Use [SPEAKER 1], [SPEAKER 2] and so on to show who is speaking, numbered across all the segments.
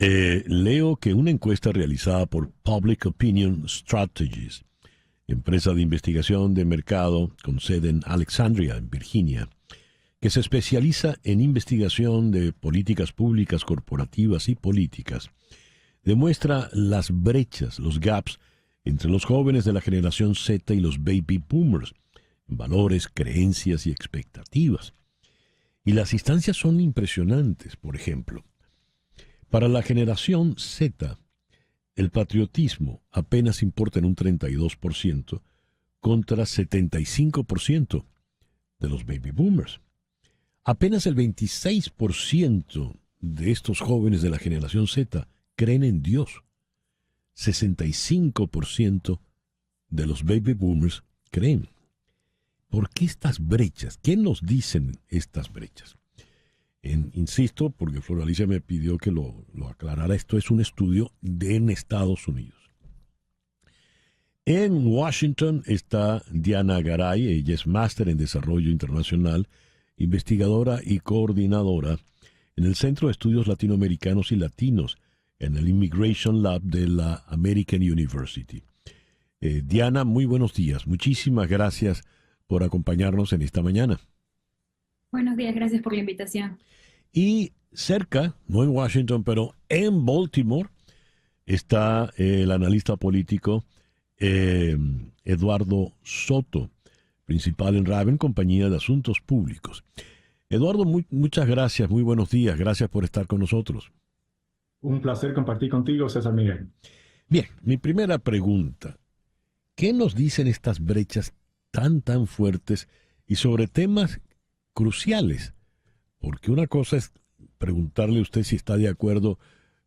[SPEAKER 1] Leo que una encuesta realizada por Public Opinion Strategies, empresa de investigación de mercado con sede en Alexandria, en Virginia, que se especializa en investigación de políticas públicas, corporativas y políticas, demuestra las brechas, los gaps entre los jóvenes de la generación Z y los baby boomers, en valores, creencias y expectativas. Y las instancias son impresionantes. Por ejemplo, para la generación Z, el patriotismo apenas importa en un 32% contra 75% de los baby boomers. Apenas el 26% de estos jóvenes de la generación Z creen en Dios. 65% de los baby boomers creen. ¿Por qué estas brechas? ¿Qué nos dicen estas brechas? Insisto, porque Flor Alicia me pidió que lo aclarara, esto es un estudio en Estados Unidos. En Washington está Diana Garay, ella es máster en Desarrollo Internacional, investigadora y coordinadora en el Centro de Estudios Latinoamericanos y Latinos, en el Immigration Lab de la American University. Diana, muy buenos días. Muchísimas gracias por acompañarnos en esta mañana.
[SPEAKER 2] Buenos días, gracias por la invitación.
[SPEAKER 1] Y cerca, no en Washington, pero en Baltimore, está el analista político Eduardo Soto, principal en Raven, compañía de asuntos públicos. Eduardo, muchas gracias, muy buenos días, gracias por estar con nosotros.
[SPEAKER 3] Un placer compartir contigo, César Miguel.
[SPEAKER 1] Bien, mi primera pregunta, ¿qué nos dicen estas brechas tan fuertes y sobre temas cruciales? Porque una cosa es preguntarle a usted si está de acuerdo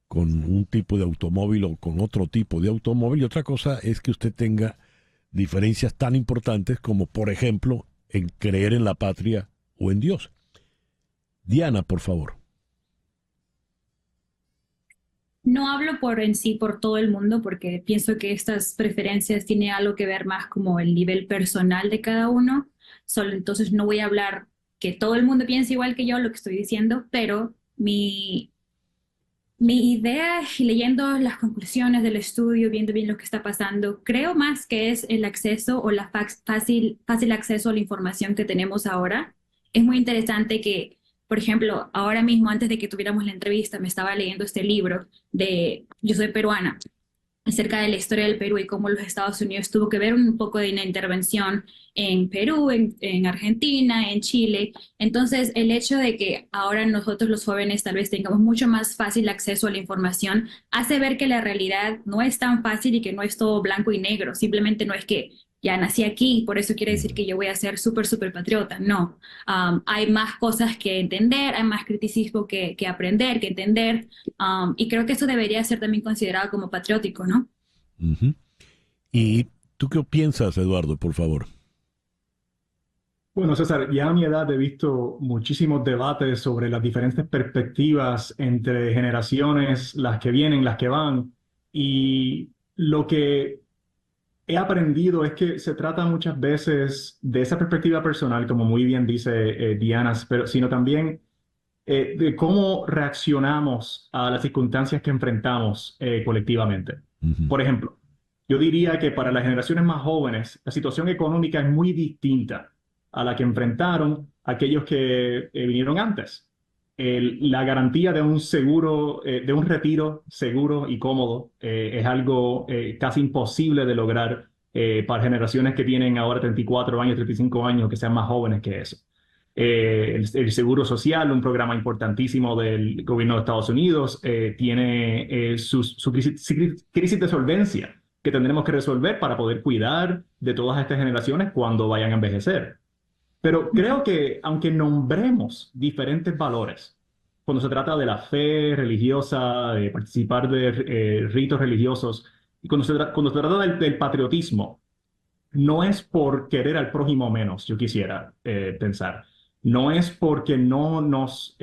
[SPEAKER 1] con un tipo de automóvil o con otro tipo de automóvil, y otra cosa es que usted tenga diferencias tan importantes como, por ejemplo, en creer en la patria o en Dios. Diana, por favor.
[SPEAKER 2] No hablo por todo el mundo, porque pienso que estas preferencias tienen algo que ver más como el nivel personal de cada uno. Entonces no voy a hablar que todo el mundo piense igual que yo lo que estoy diciendo, pero mi idea, leyendo las conclusiones del estudio, viendo bien lo que está pasando, creo más que es el acceso o la fácil acceso a la información que tenemos ahora. Es muy interesante que, por ejemplo, ahora mismo, antes de que tuviéramos la entrevista, me estaba leyendo este libro Yo soy peruana, acerca de la historia del Perú y cómo los Estados Unidos tuvo que ver un poco de una intervención en Perú, en Argentina, en Chile. Entonces, el hecho de que ahora nosotros los jóvenes tal vez tengamos mucho más fácil acceso a la información hace ver que la realidad no es tan fácil y que no es todo blanco y negro. Simplemente no es que ya nací aquí, por eso quiere decir que yo voy a ser súper patriota. No, hay más cosas que entender, hay más criticismo que aprender, que entender, y creo que eso debería ser también considerado como patriótico, ¿no?
[SPEAKER 1] Uh-huh. ¿Y tú qué piensas, Eduardo, por favor?
[SPEAKER 3] Bueno, César, ya a mi edad he visto muchísimos debates sobre las diferentes perspectivas entre generaciones, las que vienen, las que van, y lo que he aprendido es que se trata muchas veces de esa perspectiva personal, como muy bien dice Diana, pero, sino también de cómo reaccionamos a las circunstancias que enfrentamos colectivamente.
[SPEAKER 1] Uh-huh.
[SPEAKER 3] Por ejemplo, yo diría que para las generaciones más jóvenes, la situación económica es muy distinta a la que enfrentaron aquellos que vinieron antes. La garantía de un seguro, de un retiro seguro y cómodo, es algo casi imposible de lograr para generaciones que tienen ahora 34 años, 35 años, que sean más jóvenes que eso. El Seguro Social, un programa importantísimo del gobierno de Estados Unidos, tiene su crisis de solvencia que tendremos que resolver para poder cuidar de todas estas generaciones cuando vayan a envejecer. Pero creo que aunque nombremos diferentes valores, cuando se trata de la fe religiosa, de participar de ritos religiosos, y cuando se trata del patriotismo, no es por querer al prójimo menos, yo quisiera pensar. No es porque no nos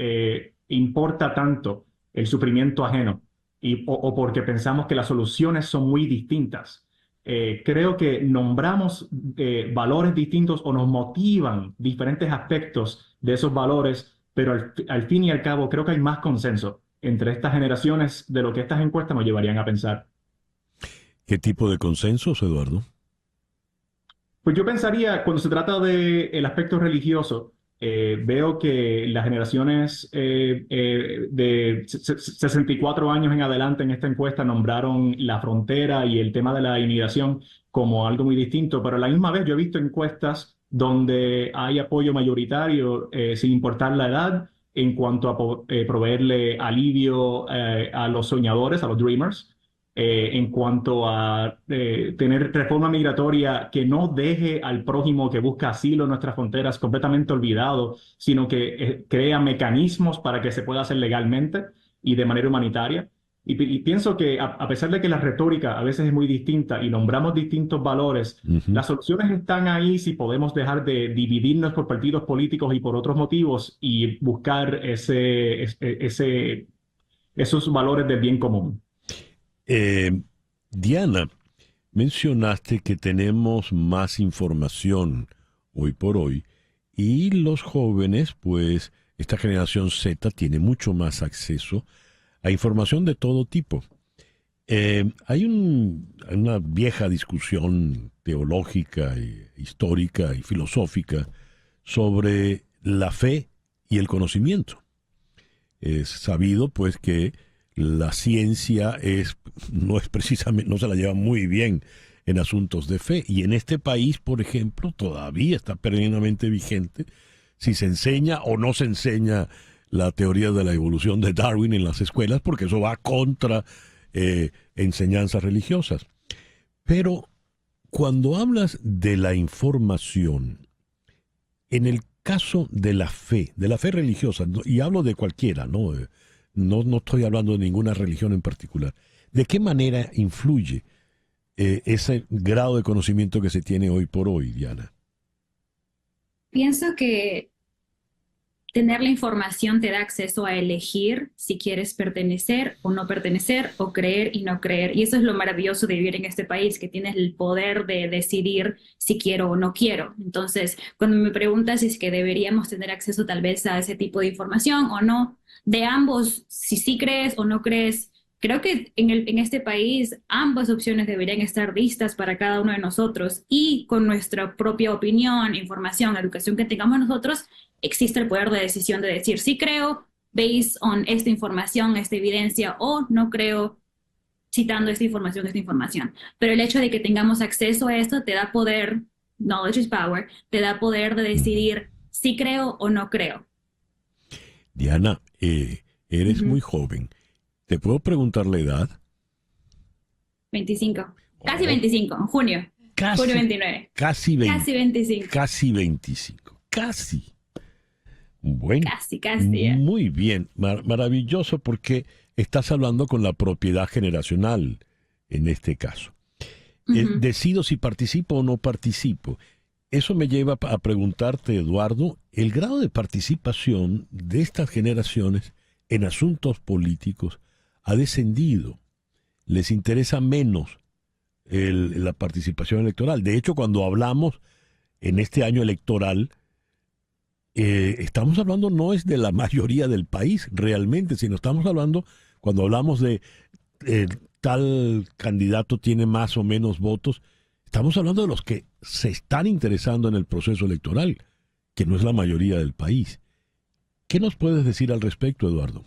[SPEAKER 3] importa tanto el sufrimiento ajeno o porque pensamos que las soluciones son muy distintas. Creo que nombramos valores distintos o nos motivan diferentes aspectos de esos valores, pero al fin y al cabo creo que hay más consenso entre estas generaciones de lo que estas encuestas nos llevarían a pensar.
[SPEAKER 1] ¿Qué tipo de consensos, Eduardo?
[SPEAKER 3] Pues yo pensaría, cuando se trata del aspecto religioso, veo que las generaciones de 64 años en adelante en esta encuesta nombraron la frontera y el tema de la inmigración como algo muy distinto, pero a la misma vez yo he visto encuestas donde hay apoyo mayoritario sin importar la edad en cuanto a proveerle alivio a los soñadores, a los dreamers, en cuanto a tener reforma migratoria que no deje al prójimo que busca asilo en nuestras fronteras completamente olvidado, sino que crea mecanismos para que se pueda hacer legalmente y de manera humanitaria. Y pienso que a pesar de que la retórica a veces es muy distinta y nombramos distintos valores, las soluciones están ahí si podemos dejar de dividirnos por partidos políticos y por otros motivos y buscar esos valores del bien común.
[SPEAKER 1] Diana, mencionaste que tenemos más información hoy por hoy y los jóvenes, pues esta generación Z tiene mucho más acceso a información de todo tipo. Hay una vieja discusión teológica, histórica y filosófica sobre la fe y el conocimiento. Es sabido, pues, que la ciencia no es precisamente, no se la lleva muy bien en asuntos de fe. Y en este país, por ejemplo, todavía está perennemente vigente si se enseña o no se enseña la teoría de la evolución de Darwin en las escuelas, porque eso va contra enseñanzas religiosas. Pero cuando hablas de la información, en el caso de la fe religiosa, y hablo de cualquiera, ¿no? No estoy hablando de ninguna religión en particular. ¿De qué manera influye ese grado de conocimiento que se tiene hoy por hoy, Diana?
[SPEAKER 2] Pienso que tener la información te da acceso a elegir si quieres pertenecer o no pertenecer, o creer y no creer. Y eso es lo maravilloso de vivir en este país, que tienes el poder de decidir si quiero o no quiero. Entonces, cuando me preguntas si es que deberíamos tener acceso tal vez a ese tipo de información o no, de ambos, si sí crees o no crees, creo que en este país ambas opciones deberían estar listas para cada uno de nosotros, y con nuestra propia opinión, información, educación que tengamos nosotros, existe el poder de decisión de decir sí creo based on esta información, esta evidencia, o no creo citando esta información. Pero el hecho de que tengamos acceso a esto te da poder, knowledge is power, te da poder de decidir si creo o no creo.
[SPEAKER 1] Diana, eres muy joven. ¿Te puedo preguntar la edad?
[SPEAKER 2] 25. Casi 25, en junio. Junio 29.
[SPEAKER 1] Casi 20.
[SPEAKER 2] Casi 25.
[SPEAKER 1] Casi 25. Casi. Bueno.
[SPEAKER 2] Casi.
[SPEAKER 1] Muy bien. Maravilloso, porque estás hablando con la propiedad generacional en este caso. Decido si participo o no participo. Eso me lleva a preguntarte, Eduardo, el grado de participación de estas generaciones en asuntos políticos ha descendido. Les interesa menos la participación electoral. De hecho, cuando hablamos en este año electoral, estamos hablando no es de la mayoría del país realmente, sino estamos hablando, cuando hablamos de tal candidato tiene más o menos votos, estamos hablando de los que se están interesando en el proceso electoral, que no es la mayoría del país. ¿Qué nos puedes decir al respecto, Eduardo?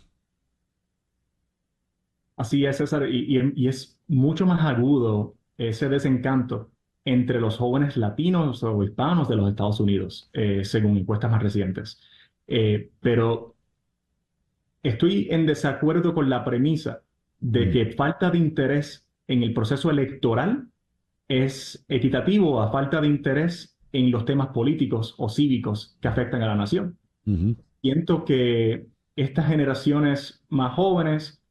[SPEAKER 3] Así es, César, y es mucho más agudo ese desencanto entre los jóvenes latinos o hispanos de los Estados Unidos, según encuestas más recientes. Pero estoy en desacuerdo con la premisa de que falta de interés en el proceso electoral es equitativo a falta de interés en los temas políticos o cívicos que afectan a la nación. Siento que estas generaciones más jóvenes,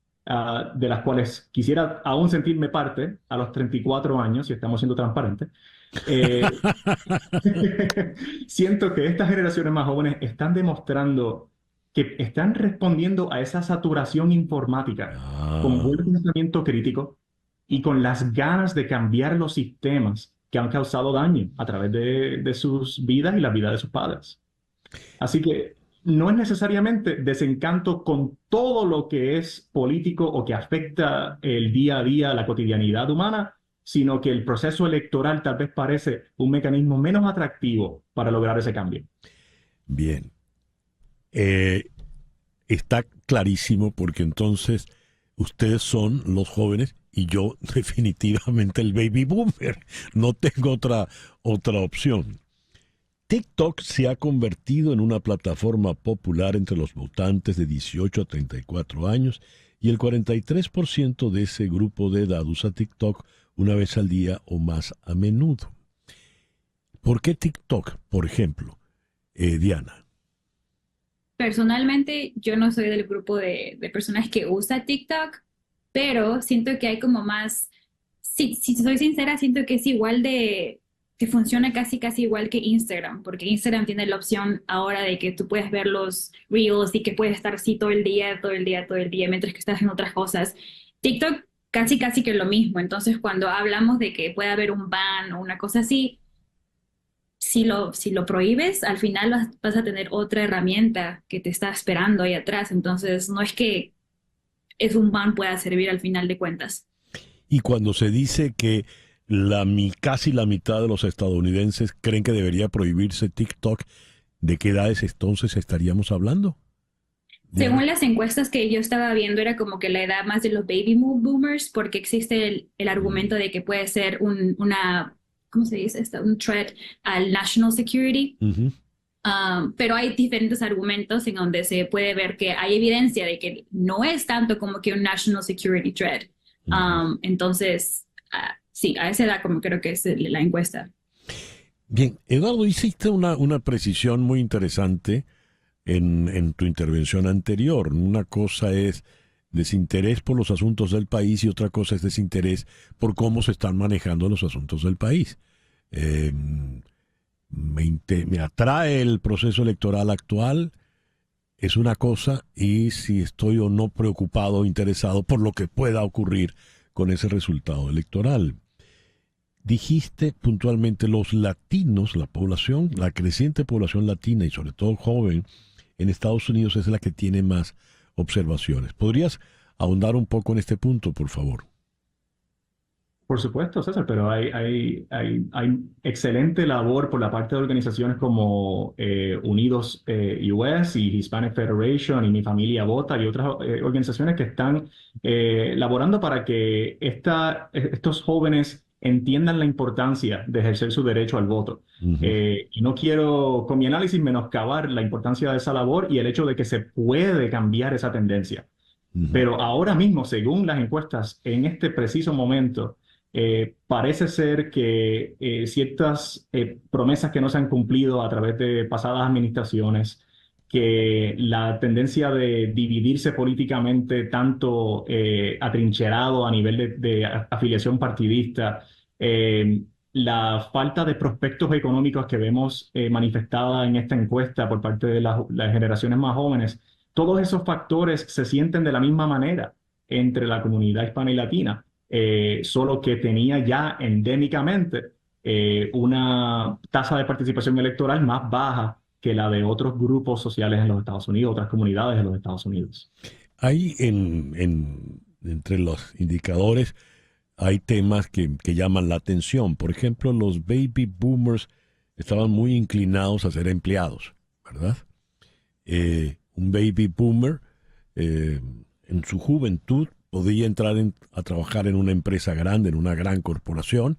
[SPEAKER 3] de las cuales quisiera aún sentirme parte a los 34 años, si estamos siendo transparentes, siento que estas generaciones más jóvenes están demostrando que están respondiendo a esa saturación informática con buen pensamiento crítico y con las ganas de cambiar los sistemas que han causado daño a través de sus vidas y la vida de sus padres. Así que no es necesariamente desencanto con todo lo que es político o que afecta el día a día, la cotidianidad humana, sino que el proceso electoral tal vez parece un mecanismo menos atractivo para lograr ese cambio.
[SPEAKER 1] Bien. Eh, Está clarísimo porque entonces ustedes son los jóvenes y yo definitivamente el baby boomer. No tengo otra opción. TikTok se ha convertido en una plataforma popular entre los votantes de 18 a 34 años y el 43% de ese grupo de edad usa TikTok una vez al día o más a menudo. ¿Por qué TikTok, por ejemplo, Diana?
[SPEAKER 2] Personalmente, yo no soy del grupo de personas que usa TikTok, pero siento que hay como más, si soy sincera, siento que es igual que funciona casi igual que Instagram, porque Instagram tiene la opción ahora de que tú puedes ver los reels y que puedes estar así todo el día, todo el día, todo el día, mientras que estás en otras cosas. TikTok casi que lo mismo, entonces cuando hablamos de que puede haber un ban o una cosa así, si lo prohíbes, al final vas a tener otra herramienta que te está esperando ahí atrás. Entonces, no es que es un ban pueda servir al final de cuentas.
[SPEAKER 1] Y cuando se dice que casi la mitad de los estadounidenses creen que debería prohibirse TikTok, ¿de qué edades entonces estaríamos hablando? Diana.
[SPEAKER 2] Según las encuestas que yo estaba viendo, era como que la edad más de los baby boomers, porque existe el argumento de que puede ser ¿cómo se dice esto? Un threat al national security.
[SPEAKER 1] Ujú.
[SPEAKER 2] Pero hay diferentes argumentos en donde se puede ver que hay evidencia de que no es tanto como que un national security threat. Entonces, sí, a esa edad como creo que es la encuesta.
[SPEAKER 1] Bien, Eduardo, hiciste una precisión muy interesante en tu intervención anterior. Una cosa es desinterés por los asuntos del país y otra cosa es desinterés por cómo se están manejando los asuntos del país. Eh, me atrae el proceso electoral actual, es una cosa, y si estoy o no preocupado o interesado por lo que pueda ocurrir con ese resultado electoral. Dijiste puntualmente los latinos, la población, la creciente población latina y sobre todo joven en Estados Unidos es la que tiene más observaciones. ¿Podrías ahondar un poco en este punto, por favor?
[SPEAKER 3] Por supuesto, César, pero hay excelente labor por la parte de organizaciones como Unidos US y Hispanic Federation y Mi Familia Vota y otras organizaciones que están laborando para que estos jóvenes entiendan la importancia de ejercer su derecho al voto.
[SPEAKER 1] Ujú,
[SPEAKER 3] Y no quiero, con mi análisis, menoscabar la importancia de esa labor y el hecho de que se puede cambiar esa tendencia.
[SPEAKER 1] ujú,
[SPEAKER 3] Pero ahora mismo, según las encuestas, en este preciso momento, parece ser que ciertas promesas que no se han cumplido a través de pasadas administraciones, que la tendencia de dividirse políticamente tanto atrincherado a nivel de afiliación partidista, la falta de prospectos económicos que vemos manifestada en esta encuesta por parte de las generaciones más jóvenes, todos esos factores se sienten de la misma manera entre la comunidad hispana y latina, solo que tenía ya endémicamente una tasa de participación electoral más baja que la de otros grupos sociales en los Estados Unidos, otras comunidades en los Estados Unidos.
[SPEAKER 1] Hay entre los indicadores, hay temas que llaman la atención. Por ejemplo, los baby boomers estaban muy inclinados a ser empleados, ¿verdad? Un baby boomer en su juventud podía entrar a trabajar en una empresa grande, en una gran corporación,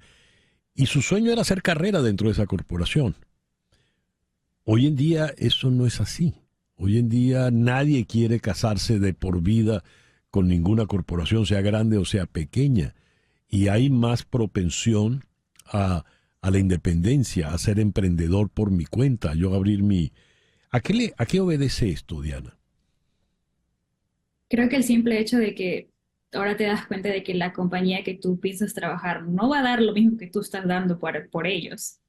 [SPEAKER 1] y su sueño era hacer carrera dentro de esa corporación. Hoy en día eso no es así. Hoy en día nadie quiere casarse de por vida con ninguna corporación, sea grande o sea pequeña. Y hay más propensión a la independencia, a ser emprendedor por mi cuenta, yo abrir mi... ¿A qué obedece esto, Diana?
[SPEAKER 2] Creo que el simple hecho de que ahora te das cuenta de que la compañía que tú piensas trabajar no va a dar lo mismo que tú estás dando por ellos.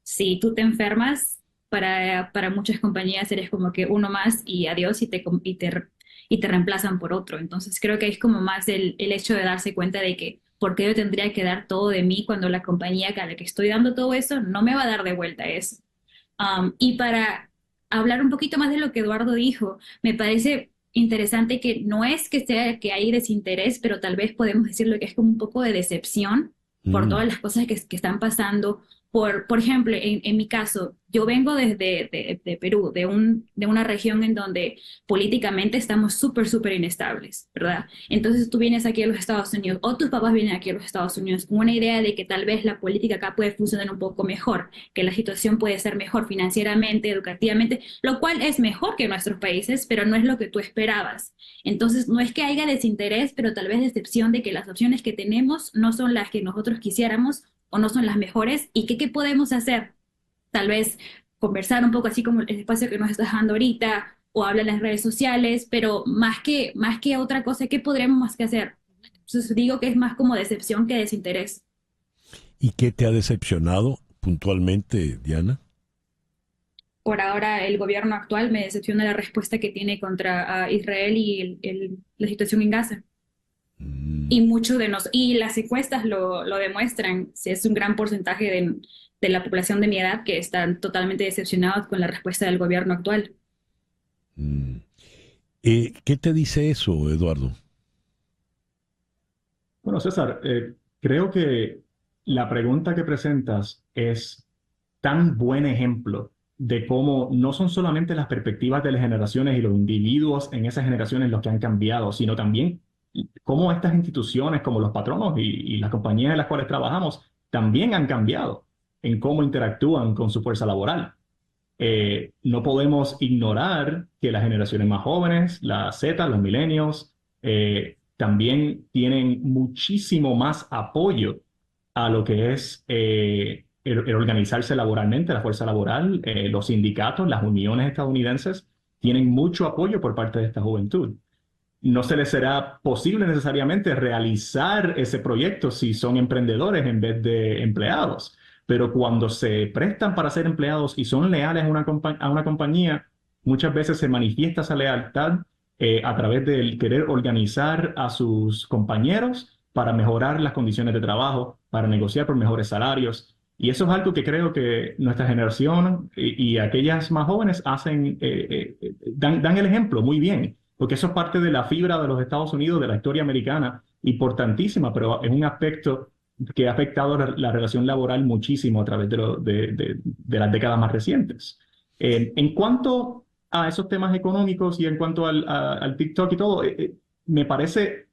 [SPEAKER 2] Si tú te enfermas, para muchas compañías eres como que uno más y adiós y te reemplazan por otro. Entonces creo que es como más el hecho de darse cuenta de que por qué yo tendría que dar todo de mí cuando la compañía a la que estoy dando todo eso no me va a dar de vuelta eso. Y para hablar un poquito más de lo que Eduardo dijo. Me parece interesante que no es que sea que hay desinterés, pero tal vez podemos decirlo que es como un poco de decepción por
[SPEAKER 1] Mm,
[SPEAKER 2] todas las cosas que están pasando. Por ejemplo, en mi caso, yo vengo desde de Perú, de una región en donde políticamente estamos súper inestables, ¿verdad? Entonces tú vienes aquí a los Estados Unidos o tus papás vienen aquí a los Estados Unidos con una idea de que tal vez la política acá puede funcionar un poco mejor, que la situación puede ser mejor financieramente, educativamente, lo cual es mejor que en nuestros países, pero no es lo que tú esperabas. Entonces, no es que haya desinterés, pero tal vez decepción de que las opciones que tenemos no son las que nosotros quisiéramos o no son las mejores y qué podemos hacer. Tal vez conversar un poco así como el espacio que nos está dejando ahorita o hablar en las redes sociales, pero más que otra cosa, ¿qué podremos más que hacer? Entonces digo que es más como decepción que desinterés.
[SPEAKER 1] ¿Y qué te ha decepcionado puntualmente, Diana?
[SPEAKER 2] Por ahora el gobierno actual me decepciona la respuesta que tiene contra Israel y la situación en Gaza.
[SPEAKER 1] Mm,
[SPEAKER 2] Y mucho de y las encuestas lo demuestran, si es un gran porcentaje de la población de mi edad que están totalmente decepcionados con la respuesta del gobierno actual.
[SPEAKER 1] mm. ¿Qué te dice eso, Eduardo?
[SPEAKER 3] Bueno, César, creo que la pregunta que presentas es tan buen ejemplo de cómo no son solamente las perspectivas de las generaciones y los individuos en esas generaciones los que han cambiado, sino también cómo estas instituciones como los patronos y las compañías en las cuales trabajamos también han cambiado en cómo interactúan con su fuerza laboral. No podemos ignorar que las generaciones más jóvenes, la Z, los millennials, también tienen muchísimo más apoyo a lo que es el organizarse laboralmente, la fuerza laboral, los sindicatos, las uniones estadounidenses tienen mucho apoyo por parte de esta juventud. No se les será posible necesariamente realizar ese proyecto si son emprendedores en vez de empleados, pero cuando se prestan para ser empleados y son leales a una compañía, muchas veces se manifiesta esa lealtad a través del querer organizar a sus compañeros para mejorar las condiciones de trabajo, para negociar por mejores salarios. Y eso es algo que creo que nuestra generación y aquellas más jóvenes dan el ejemplo muy bien, porque eso es parte de la fibra de los Estados Unidos, de la historia americana, importantísima, pero es un aspecto que ha afectado la relación laboral muchísimo a través de las décadas más recientes. En cuanto a esos temas económicos y en cuanto al TikTok y todo, me parece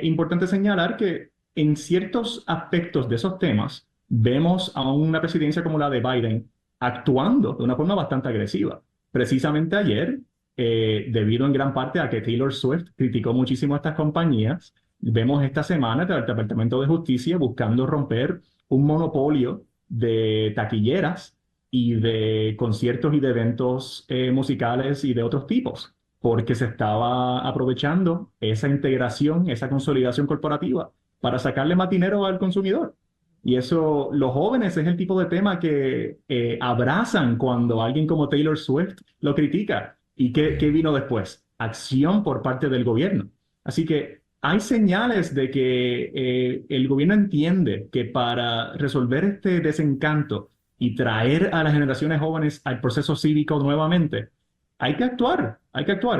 [SPEAKER 3] importante señalar que en ciertos aspectos de esos temas vemos a una presidencia como la de Biden actuando de una forma bastante agresiva. Precisamente ayer, debido en gran parte a que Taylor Swift criticó muchísimo a estas compañías, vemos esta semana el Departamento de Justicia buscando romper un monopolio de taquilleras y de conciertos y de eventos musicales y de otros tipos, porque se estaba aprovechando esa integración, esa consolidación corporativa para sacarle más dinero al consumidor. Y eso, los jóvenes es el tipo de tema que abrazan cuando alguien como Taylor Swift lo critica. ¿Y qué vino después? Acción por parte del gobierno. Así que hay señales de que el gobierno entiende que para resolver este desencanto y traer a las generaciones jóvenes al proceso cívico nuevamente, hay que actuar.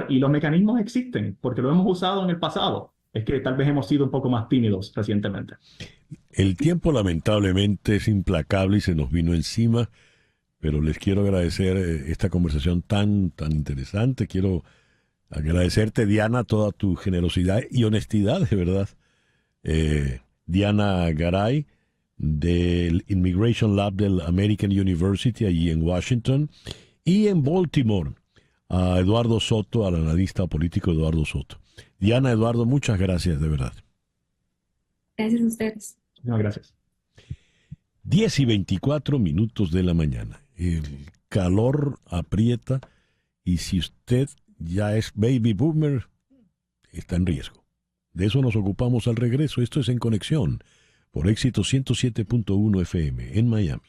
[SPEAKER 3] Y los mecanismos existen, porque lo hemos usado en el pasado. Es que tal vez hemos sido un poco más tímidos recientemente.
[SPEAKER 1] El tiempo lamentablemente es implacable y se nos vino encima, pero les quiero agradecer esta conversación tan interesante. Quiero agradecerte, Diana, toda tu generosidad y honestidad, de verdad. Diana Garay, del Immigration Lab del American University, allí en Washington, y en Baltimore, a Eduardo Soto, al analista político Eduardo Soto. Diana, Eduardo, muchas gracias, de verdad.
[SPEAKER 2] Gracias a ustedes.
[SPEAKER 3] No, gracias.
[SPEAKER 1] 10:24 de la mañana. El calor aprieta y si usted ya es baby boomer, está en riesgo. De eso nos ocupamos al regreso. Esto es En Conexión por Éxito 107.1 FM en Miami.